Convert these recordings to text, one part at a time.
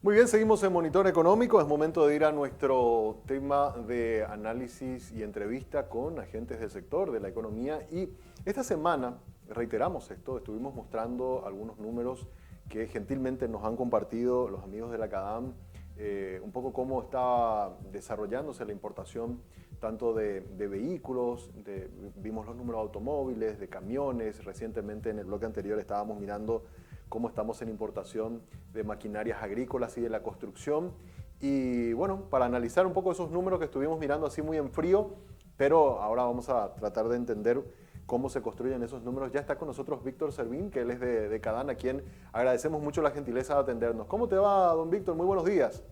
Muy bien, seguimos en Monitor Económico. Es momento de ir a nuestro tema de análisis y entrevista con agentes del sector de la economía. Y esta semana, reiteramos esto, estuvimos mostrando algunos números que gentilmente nos han compartido los amigos de la CADAM, un poco cómo está desarrollándose la importación tanto de vehículos, vimos los números de automóviles, de camiones. Recientemente en el bloque anterior estábamos mirando cómo estamos en importación de maquinarias agrícolas y de la construcción. Y bueno, para analizar un poco esos números que estuvimos mirando así muy en frío, pero ahora vamos a tratar de entender cómo se construyen esos números. Ya está con nosotros Víctor Servín, que él es de CADAN, a quien agradecemos mucho la gentileza de atendernos. ¿Cómo te va, don Víctor? Muy buenos días.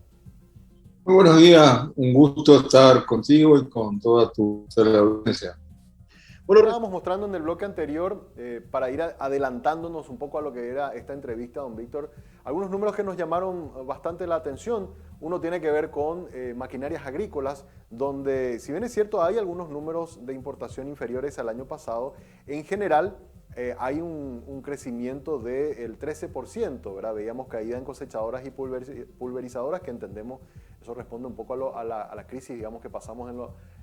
Muy buenos días, un gusto estar contigo y con toda tu audiencia. Bueno, estábamos mostrando en el bloque anterior, para ir adelantándonos un poco a lo que era esta entrevista, don Víctor, algunos números que nos llamaron bastante la atención. Uno tiene que ver con maquinarias agrícolas, donde si bien es cierto hay algunos números de importación inferiores al año pasado, en general hay un crecimiento del 13%, ¿verdad? Veíamos caída en cosechadoras y pulverizadoras, que entendemos, eso responde un poco a la crisis, digamos, que pasamos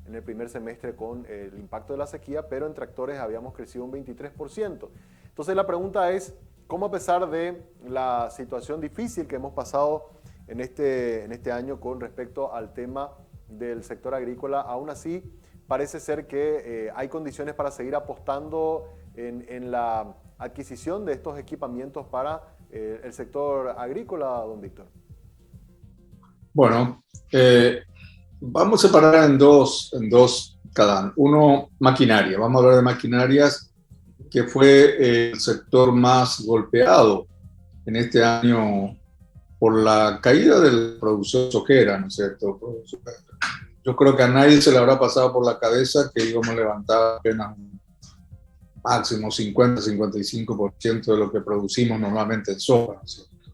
en el primer semestre con el impacto de la sequía, pero en tractores habíamos crecido un 23%. Entonces la pregunta es, ¿cómo a pesar de la situación difícil que hemos pasado en este año con respecto al tema del sector agrícola, aún así parece ser que hay condiciones para seguir apostando en la adquisición de estos equipamientos para el sector agrícola, don Víctor? Bueno, vamos a separar en dos cada uno. Maquinaria, vamos a hablar de maquinarias, que fue el sector más golpeado en este año por la caída de la producción soquera, ¿no es cierto? Yo creo que a nadie se le habrá pasado por la cabeza que íbamos a levantar apenas un máximo 50-55% de lo que producimos normalmente en soja, ¿no es cierto?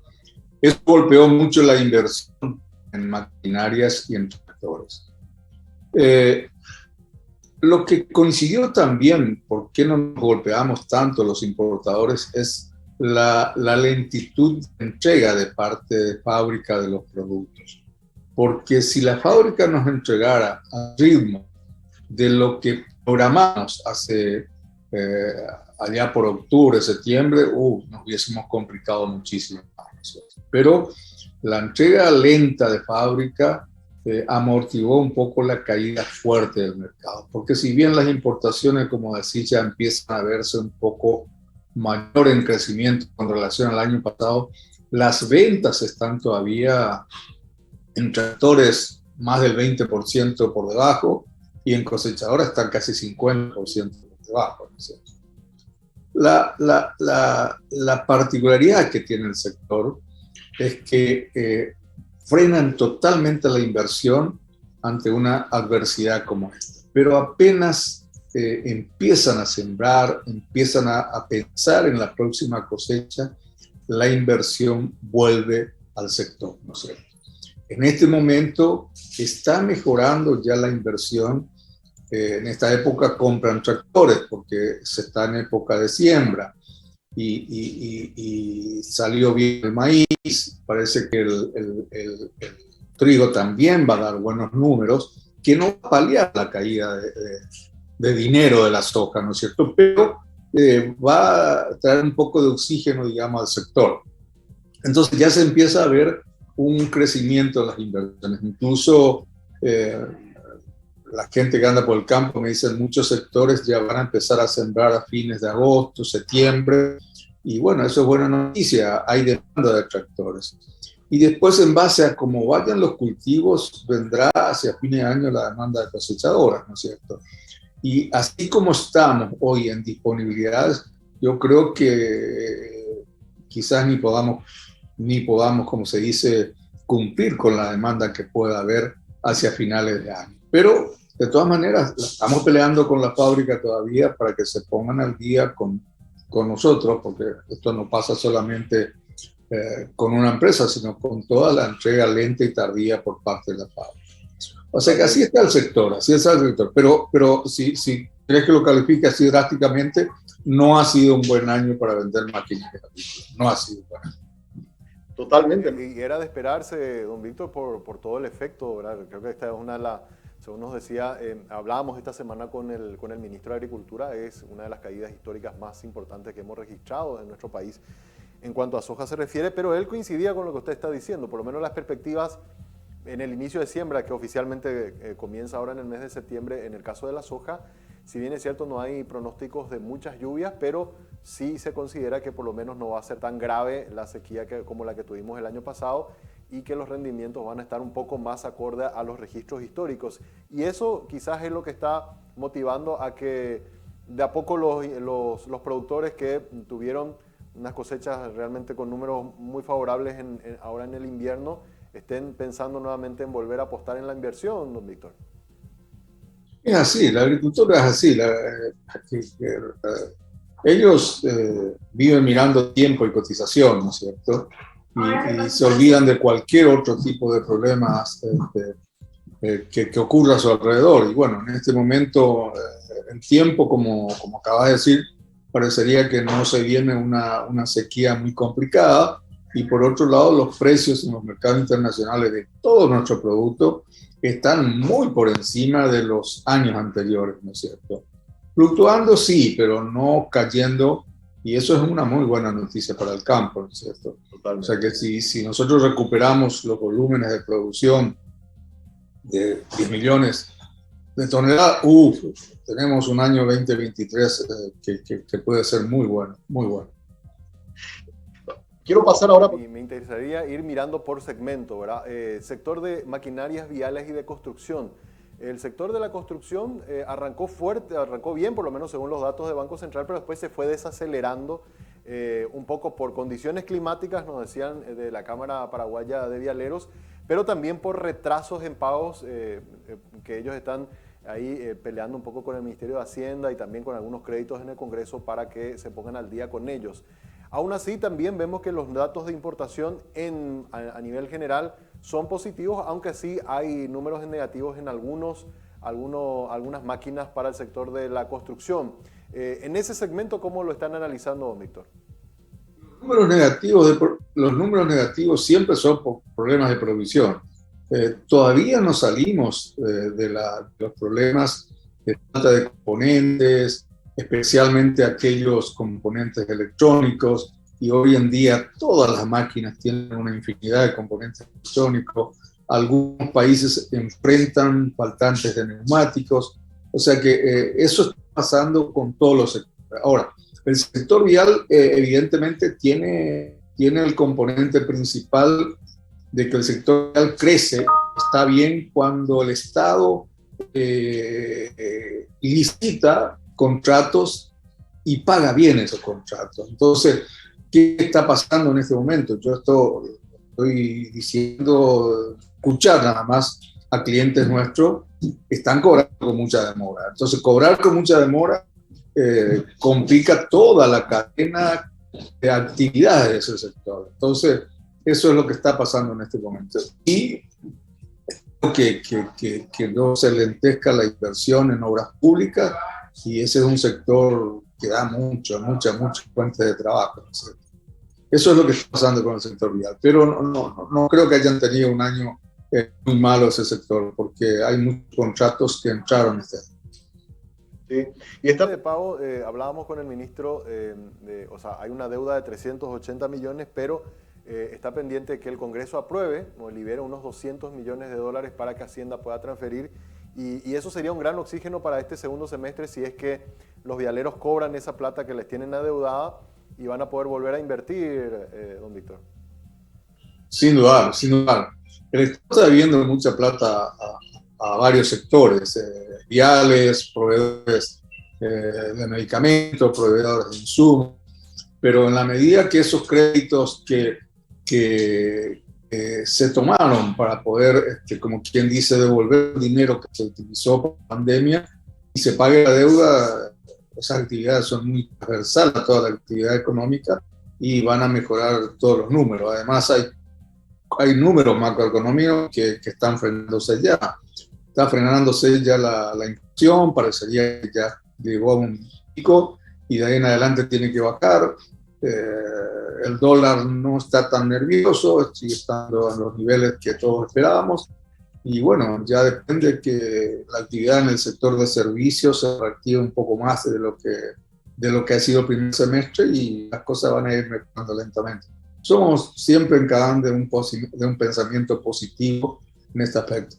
Eso golpeó mucho la inversión en maquinarias y en tractores. Lo que coincidió también, por qué no nos golpeamos tanto los importadores, es la lentitud de entrega de parte de fábrica de los productos. Porque si la fábrica nos entregara al ritmo de lo que programamos hace allá por octubre, septiembre, nos hubiésemos complicado muchísimo más. Pero la entrega lenta de fábrica amortiguó un poco la caída fuerte del mercado, porque si bien las importaciones, como decía, ya empiezan a verse un poco mayor en crecimiento con relación al año pasado, las ventas están todavía en tractores más del 20% por debajo y en cosechadoras están casi 50% por debajo, ¿no es cierto? La particularidad que tiene el sector es que frenan totalmente la inversión ante una adversidad como esta. Pero apenas empiezan a sembrar, empiezan a pensar en la próxima cosecha, la inversión vuelve al sector, ¿no es cierto? En este momento está mejorando ya la inversión. En esta época compran tractores porque se está en época de siembra y salió bien el maíz. Parece que el trigo también va a dar buenos números, que no va a paliar la caída de dinero de la soja, ¿no es cierto? Pero va a traer un poco de oxígeno, digamos, al sector. Entonces ya se empieza a ver un crecimiento de las inversiones. Incluso la gente que anda por el campo me dicen muchos sectores ya van a empezar a sembrar a fines de agosto, septiembre, y bueno, eso es buena noticia, hay demanda de tractores. Y después, en base a cómo vayan los cultivos, vendrá hacia fin de año la demanda de cosechadoras, ¿no es cierto? Y así como estamos hoy en disponibilidades, yo creo que quizás ni podamos, como se dice, cumplir con la demanda que pueda haber hacia finales de año. Pero de todas maneras, estamos peleando con la fábrica todavía para que se pongan al día con nosotros, porque esto no pasa solamente con una empresa, sino con toda la entrega lenta y tardía por parte de la fábrica. O sea que así está el sector, así está el sector. Pero si crees que lo califique así drásticamente, no ha sido un buen año para vender maquinaria. No ha sido un buen año. Y era de esperarse, don Víctor, por todo el efecto, ¿verdad? Creo que esta es una de las, según nos decía, hablábamos esta semana con el ministro de Agricultura, es una de las caídas históricas más importantes que hemos registrado en nuestro país en cuanto a soja se refiere, pero él coincidía con lo que usted está diciendo, por lo menos las perspectivas en el inicio de siembra, que oficialmente comienza ahora en el mes de septiembre, en el caso de la soja, si bien es cierto no hay pronósticos de muchas lluvias, pero sí se considera que por lo menos no va a ser tan grave la sequía como la que tuvimos el año pasado y que los rendimientos van a estar un poco más acorde a los registros históricos. Y eso quizás es lo que está motivando a que de a poco los productores que tuvieron unas cosechas realmente con números muy favorables ahora en el invierno estén pensando nuevamente en volver a apostar en la inversión, don Víctor. Es así, la agricultura es así. Ellos viven mirando tiempo y cotización, ¿no es cierto? Y se olvidan de cualquier otro tipo de problemas que ocurra a su alrededor. Y bueno, en este momento, en tiempo, como acabas de decir, parecería que no se viene una sequía muy complicada. Y por otro lado, los precios en los mercados internacionales de todos nuestros productos están muy por encima de los años anteriores, ¿no es cierto? Fluctuando sí, pero no cayendo, y eso es una muy buena noticia para el campo, ¿no es cierto? Totalmente. O sea que si nosotros recuperamos los volúmenes de producción de 10 millones de toneladas, tenemos un año 2023 que puede ser muy bueno, muy bueno. Quiero pasar ahora... Y me interesaría ir mirando por segmento, ¿verdad? Sector de maquinarias viales y de construcción. El sector de la construcción arrancó fuerte, arrancó bien, por lo menos según los datos de Banco Central, pero después se fue desacelerando un poco por condiciones climáticas, nos decían de la Cámara Paraguaya de Vialeros, pero también por retrasos en pagos que ellos están ahí peleando un poco con el Ministerio de Hacienda y también con algunos créditos en el Congreso para que se pongan al día con ellos. Aún así, también vemos que los datos de importación a nivel general son positivos, aunque sí hay números negativos en algunas máquinas para el sector de la construcción. En ese segmento, ¿cómo lo están analizando, don Víctor? Los números negativos siempre son por problemas de provisión. Todavía no salimos de los problemas de falta de componentes, especialmente aquellos componentes electrónicos, y hoy en día todas las máquinas tienen una infinidad de componentes electrónicos. Algunos países enfrentan faltantes de neumáticos, o sea que eso está pasando con todos los sectores. Ahora, el sector vial evidentemente tiene el componente principal de que el sector vial crece, está bien cuando el Estado licita contratos y paga bien esos contratos. Entonces, ¿qué está pasando en este momento? Yo estoy diciendo, escuchar nada más a clientes nuestros, están cobrando con mucha demora. Entonces, cobrar con mucha demora complica toda la cadena de actividades de ese sector. Entonces, eso es lo que está pasando en este momento. Y que no se lentezca la inversión en obras públicas, y ese es un sector que da muchas fuentes de trabajo, ¿no? Eso es lo que está pasando con el sector vial, pero no creo que hayan tenido un año muy malo ese sector, porque hay muchos contratos que entraron este año. Sí. Y esta de pago, hablábamos con el ministro, o sea, hay una deuda de 380 millones, pero está pendiente que el Congreso apruebe o libere unos 200 millones de dólares para que Hacienda pueda transferir, y eso sería un gran oxígeno para este segundo semestre si es que los vialeros cobran esa plata que les tienen adeudada y van a poder volver a invertir, don Víctor. Sin duda. El Estado está debiendo mucha plata a varios sectores, viales, proveedores de medicamentos, proveedores de insumos, pero en la medida que esos créditos que se tomaron para poder, como quien dice, devolver el dinero que se utilizó por la pandemia y se pague la deuda, esas actividades son muy transversales a toda la actividad económica y van a mejorar todos los números. Además, hay números macroeconómicos que están frenándose ya. Está frenándose ya la inflación, parecería que ya llegó a un pico y de ahí en adelante tiene que bajar. el dólar no está tan nervioso, sigue estando a los niveles que todos esperábamos. Y bueno, ya depende que la actividad en el sector de servicios se reactive un poco más de lo que ha sido el primer semestre y las cosas van a ir mejorando lentamente. Somos siempre encarando de un pensamiento positivo en este aspecto.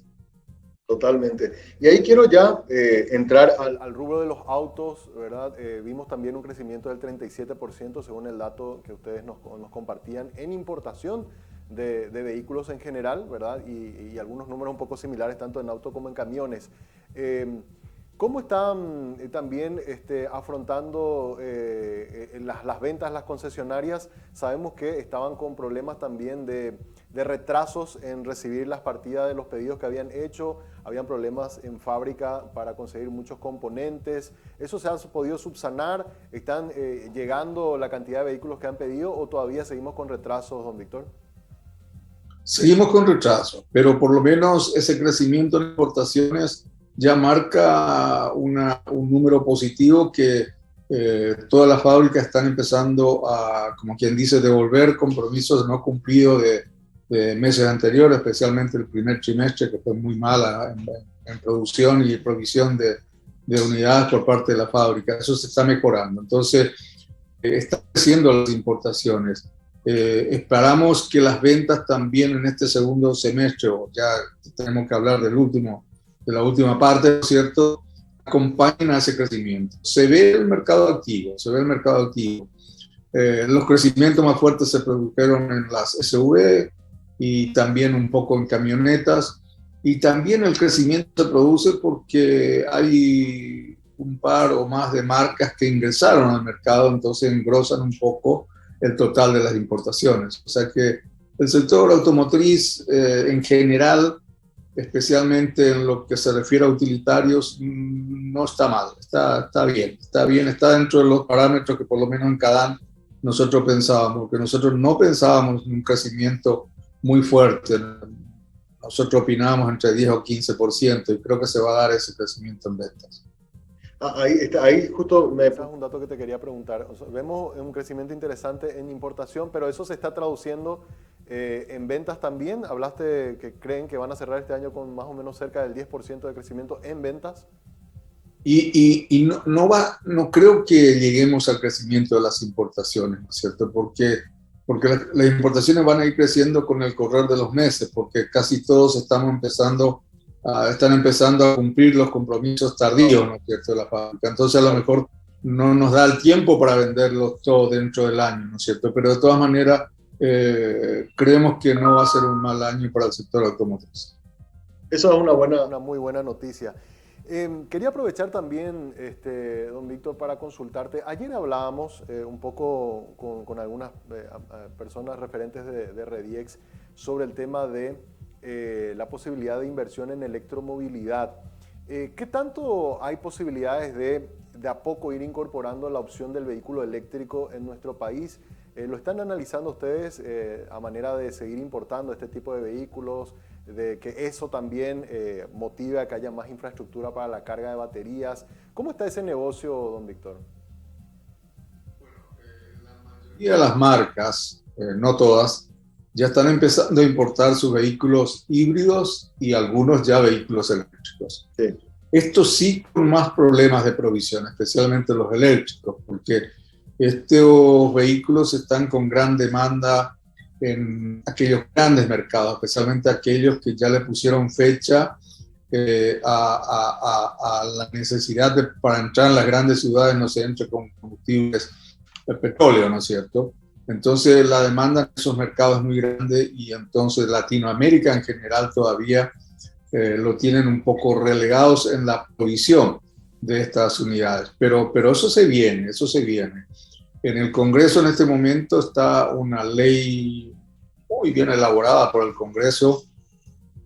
Totalmente. Y ahí quiero ya entrar al rubro de los autos, ¿verdad? Vimos también un crecimiento del 37% según el dato que ustedes nos compartían en importación de vehículos en general, ¿verdad? Y algunos números un poco similares tanto en auto como en camiones. ¿Cómo están también afrontando las ventas, las concesionarias? Sabemos que estaban con problemas también de retrasos en recibir las partidas de los pedidos que habían hecho, habían problemas en fábrica para conseguir muchos componentes. ¿Eso se ha podido subsanar? ¿Están llegando la cantidad de vehículos que han pedido o todavía seguimos con retrasos, don Víctor? Seguimos con retraso, pero por lo menos ese crecimiento en importaciones ya marca un número positivo que todas las fábricas están empezando a, como quien dice, devolver compromisos no cumplidos de meses anteriores, especialmente el primer trimestre, que fue muy mala en producción y provisión de unidades por parte de la fábrica. Eso se está mejorando. Entonces, están creciendo las importaciones. Esperamos que las ventas también en este segundo semestre, o ya tenemos que hablar de la última parte, ¿no es cierto?, acompañen a ese crecimiento. Se ve el mercado activo. Los crecimientos más fuertes se produjeron en las SUV y también un poco en camionetas. Y también el crecimiento se produce porque hay un par o más de marcas que ingresaron al mercado, entonces engrosan un poco el total de las importaciones. O sea que el sector automotriz en general, especialmente en lo que se refiere a utilitarios, no está mal, está bien, está dentro de los parámetros que por lo menos en Cadán nosotros pensábamos, porque nosotros no pensábamos en un crecimiento muy fuerte. Nosotros opinábamos entre 10 o 15% y creo que se va a dar ese crecimiento en ventas. Ahí justo me es un dato que te quería preguntar. O sea, vemos un crecimiento interesante en importación, pero eso se está traduciendo en ventas también. Hablaste que creen que van a cerrar este año con más o menos cerca del 10% de crecimiento en ventas. Y no creo que lleguemos al crecimiento de las importaciones, ¿no es cierto? Porque las importaciones van a ir creciendo con el correr de los meses, porque casi todos están empezando a cumplir los compromisos tardíos, ¿no es cierto?, de la fábrica. Entonces a lo mejor no nos da el tiempo para venderlos todo dentro del año, ¿no es cierto? Pero de todas maneras creemos que no va a ser un mal año para el sector automotriz. Eso es una muy buena noticia. Quería aprovechar también, don Víctor, para consultarte. Ayer hablábamos un poco con algunas personas referentes de Rediex sobre el tema de la posibilidad de inversión en electromovilidad. ¿Qué tanto hay posibilidades de a poco ir incorporando la opción del vehículo eléctrico en nuestro país? ¿Lo están analizando ustedes a manera de seguir importando este tipo de vehículos, de que eso también motive a que haya más infraestructura para la carga de baterías? ¿Cómo está ese negocio, don Víctor? La mayoría de las marcas, no todas, ya están empezando a importar sus vehículos híbridos y algunos ya vehículos eléctricos. Sí. Estos sí con más problemas de provisión, especialmente los eléctricos, porque estos vehículos están con gran demanda en aquellos grandes mercados, especialmente aquellos que ya le pusieron fecha a la necesidad para entrar en las grandes ciudades no se entre con combustibles de petróleo, ¿no es cierto? Entonces la demanda en esos mercados es muy grande y entonces Latinoamérica en general todavía lo tienen un poco relegados en la provisión de estas unidades. Pero eso se viene. En el Congreso en este momento está una ley muy bien elaborada por el Congreso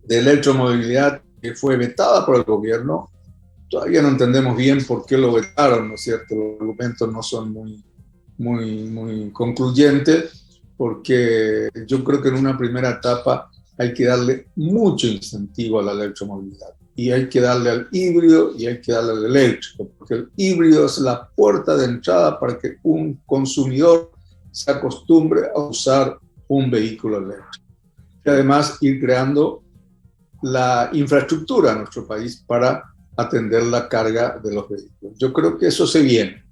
de electromovilidad que fue vetada por el gobierno. Todavía no entendemos bien por qué lo vetaron, ¿no es cierto? Los argumentos no son muy concluyentes, porque yo creo que en una primera etapa hay que darle mucho incentivo a la electromovilidad. Y hay que darle al híbrido y hay que darle al eléctrico, porque el híbrido es la puerta de entrada para que un consumidor se acostumbre a usar un vehículo eléctrico. Y además ir creando la infraestructura en nuestro país para atender la carga de los vehículos. Yo creo que eso se viene,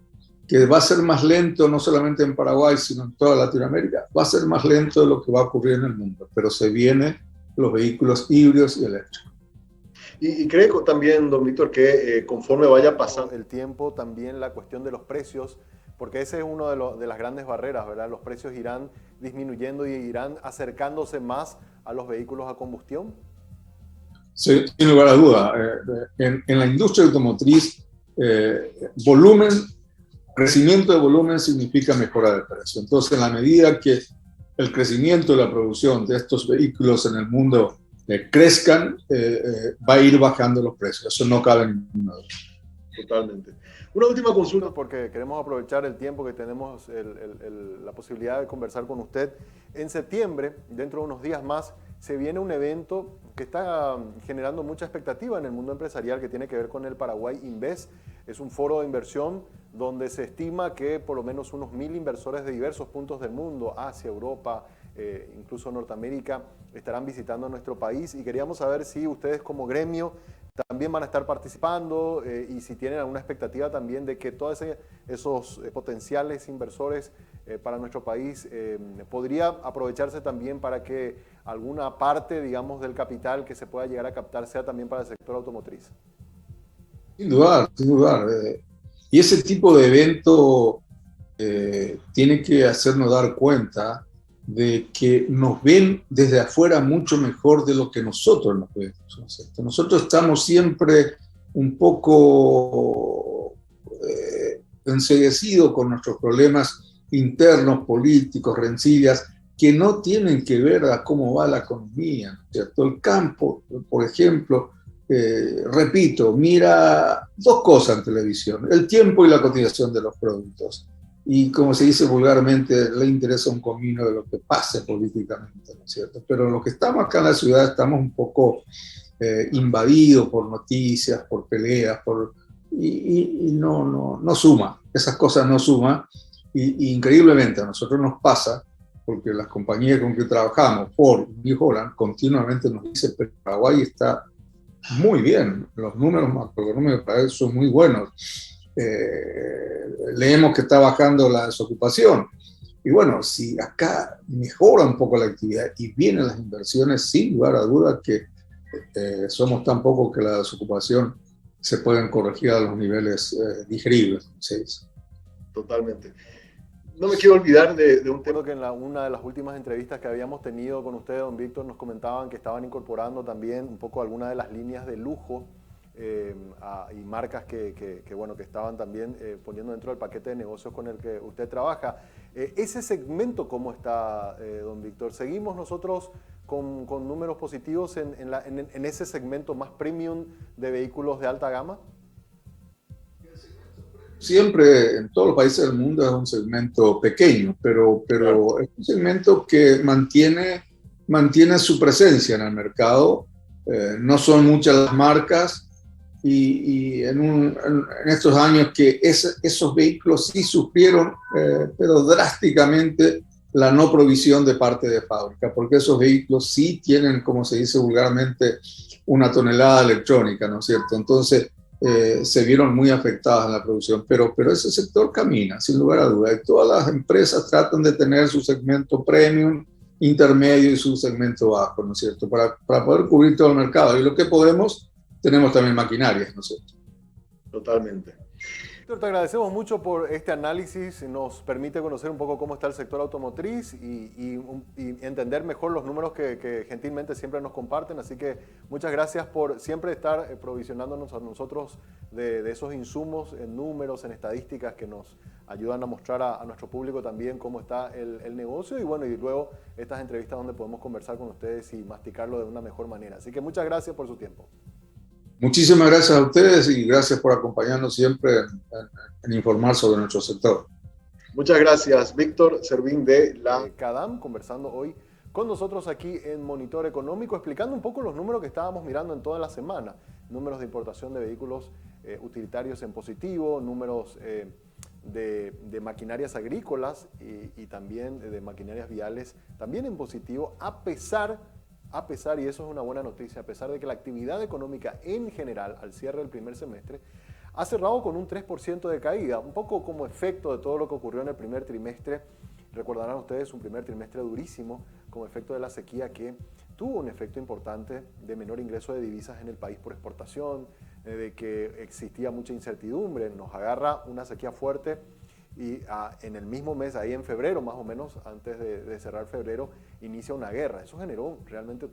que va a ser más lento no solamente en Paraguay, sino en toda Latinoamérica, va a ser más lento de lo que va a ocurrir en el mundo, pero se vienen los vehículos híbridos y eléctricos. Y creo también, don Víctor, que conforme vaya pasando el tiempo, también la cuestión de los precios, porque ese es uno de las grandes barreras, ¿verdad? Los precios irán disminuyendo y irán acercándose más a los vehículos a combustión. Sí, sin lugar a duda. En la industria automotriz, volumen, crecimiento de volumen significa mejora de precio. Entonces, en la medida que el crecimiento de la producción de estos vehículos en el mundo crezcan, va a ir bajando los precios. Eso no cabe en ninguna duda. Totalmente. Una última consulta, porque queremos aprovechar el tiempo que tenemos la posibilidad de conversar con usted. En septiembre, dentro de unos días más, se viene un evento que está generando mucha expectativa en el mundo empresarial, que tiene que ver con el Paraguay Invest. Es un foro de inversión donde se estima que por lo menos unos 1.000 inversores de diversos puntos del mundo, Asia, Europa, incluso Norteamérica, estarán visitando nuestro país, y queríamos saber si ustedes como gremio también van a estar participando y si tienen alguna expectativa también de que todos esos potenciales inversores para nuestro país podría aprovecharse también para que alguna parte, digamos, del capital que se pueda llegar a captar sea también para el sector automotriz. Sin dudar, sin dudar. Y ese tipo de evento tiene que hacernos dar cuenta de que nos ven desde afuera mucho mejor de lo que nosotros nos vemos, ¿no es cierto? Nosotros estamos siempre un poco enceguecidos con nuestros problemas internos, políticos, rencillas, que no tienen que ver a cómo va la economía, ¿no es cierto? El campo, por ejemplo, repito, mira dos cosas en televisión: el tiempo y la cotización de los productos. Y como se dice vulgarmente, le interesa un comino de lo que pase políticamente, ¿no es cierto? Pero los que estamos acá en la ciudad estamos un poco invadidos por noticias, por peleas, y no suma, esas cosas no suman. Y increíblemente a nosotros nos pasa, porque las compañías con que trabajamos, Ford y Holland, continuamente nos dicen que Paraguay está muy bien, los números macroeconómicos para él son muy buenos. Leemos que está bajando la desocupación. Y bueno, si acá mejora un poco la actividad y vienen las inversiones, sin lugar a dudas que somos tan pocos que la desocupación se pueden corregir a los niveles digeribles. ¿Sí? Totalmente. No me quiero olvidar de un tema que en una de las últimas entrevistas que habíamos tenido con usted, don Víctor, nos comentaban que estaban incorporando también un poco algunas de las líneas de lujo y marcas que estaban también poniendo dentro del paquete de negocios con el que usted trabaja. Ese segmento, ¿cómo está, don Víctor? ¿Seguimos nosotros con números positivos en ese segmento más premium de vehículos de alta gama? Siempre en todos los países del mundo es un segmento pequeño, pero claro, es un segmento que mantiene su presencia en el mercado. No son muchas las marcas, y en estos años que esos vehículos sí sufrieron, pero drásticamente, la no provisión de parte de fábrica, porque esos vehículos sí tienen, como se dice vulgarmente, una tonelada electrónica, ¿no es cierto? Entonces, se vieron muy afectadas en la producción, pero ese sector camina, sin lugar a dudas, y todas las empresas tratan de tener su segmento premium, intermedio y su segmento bajo, ¿no es cierto?, para poder cubrir todo el mercado, y lo que podemos, tenemos también maquinarias, ¿no es cierto? Totalmente. Víctor, te agradecemos mucho por este análisis, nos permite conocer un poco cómo está el sector automotriz y entender mejor los números que gentilmente siempre nos comparten, así que muchas gracias por siempre estar provisionándonos a nosotros de esos insumos en números, en estadísticas que nos ayudan a mostrar a nuestro público también cómo está el negocio, y luego estas entrevistas donde podemos conversar con ustedes y masticarlo de una mejor manera. Así que muchas gracias por su tiempo. Muchísimas gracias a ustedes y gracias por acompañarnos siempre en informar sobre nuestro sector. Muchas gracias, Víctor Servín de la CADAM, conversando hoy con nosotros aquí en Monitor Económico, explicando un poco los números que estábamos mirando en toda la semana. Números de importación de vehículos utilitarios en positivo, números de maquinarias agrícolas y también de maquinarias viales, también en positivo, a pesar, y eso es una buena noticia, a pesar de que la actividad económica en general, al cierre del primer semestre, ha cerrado con un 3% de caída, un poco como efecto de todo lo que ocurrió en el primer trimestre. Recordarán ustedes un primer trimestre durísimo como efecto de la sequía que tuvo un efecto importante de menor ingreso de divisas en el país por exportación, de que existía mucha incertidumbre. Nos agarra una sequía fuerte y en el mismo mes, ahí en febrero más o menos, antes de cerrar febrero, inicia una guerra. Eso generó realmente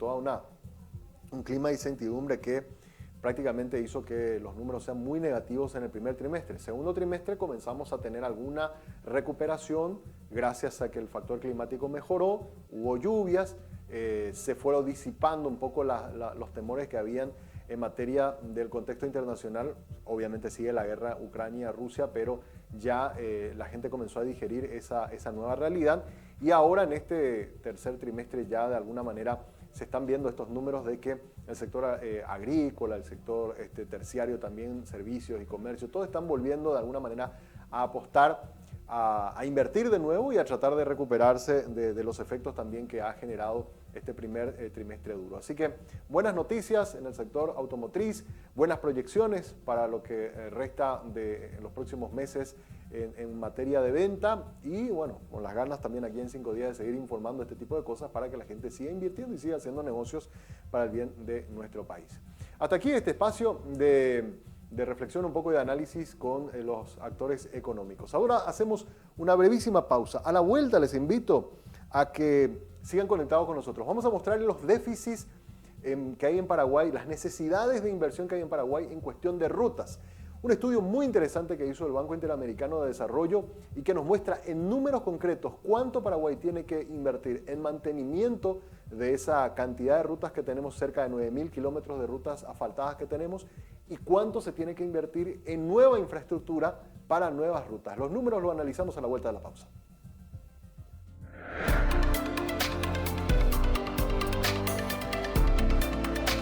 un clima de incertidumbre que prácticamente hizo que los números sean muy negativos en el primer trimestre. El segundo trimestre comenzamos a tener alguna recuperación gracias a que el factor climático mejoró, hubo lluvias, se fueron disipando un poco los temores que habían en materia del contexto internacional. Obviamente sigue la guerra Ucrania-Rusia, pero ya la gente comenzó a digerir esa nueva realidad y ahora en este tercer trimestre ya de alguna manera se están viendo estos números de que el sector agrícola, el sector terciario también, servicios y comercio, todos están volviendo de alguna manera a apostar, a invertir de nuevo y a tratar de recuperarse de los efectos también que ha generado este primer trimestre duro. Así que buenas noticias en el sector automotriz, buenas proyecciones para lo que resta de los próximos meses en materia de venta y bueno, con las ganas también aquí en 5 días de seguir informando este tipo de cosas para que la gente siga invirtiendo y siga haciendo negocios para el bien de nuestro país. Hasta aquí este espacio de reflexión, un poco de análisis con los actores económicos. Ahora hacemos una brevísima pausa. A la vuelta les invito a que sigan conectados con nosotros. Vamos a mostrarles los déficits que hay en Paraguay, las necesidades de inversión que hay en Paraguay en cuestión de rutas. Un estudio muy interesante que hizo el Banco Interamericano de Desarrollo y que nos muestra en números concretos cuánto Paraguay tiene que invertir en mantenimiento de esa cantidad de rutas que tenemos, cerca de 9.000 kilómetros de rutas asfaltadas que tenemos, y cuánto se tiene que invertir en nueva infraestructura para nuevas rutas. Los números los analizamos a la vuelta de la pausa.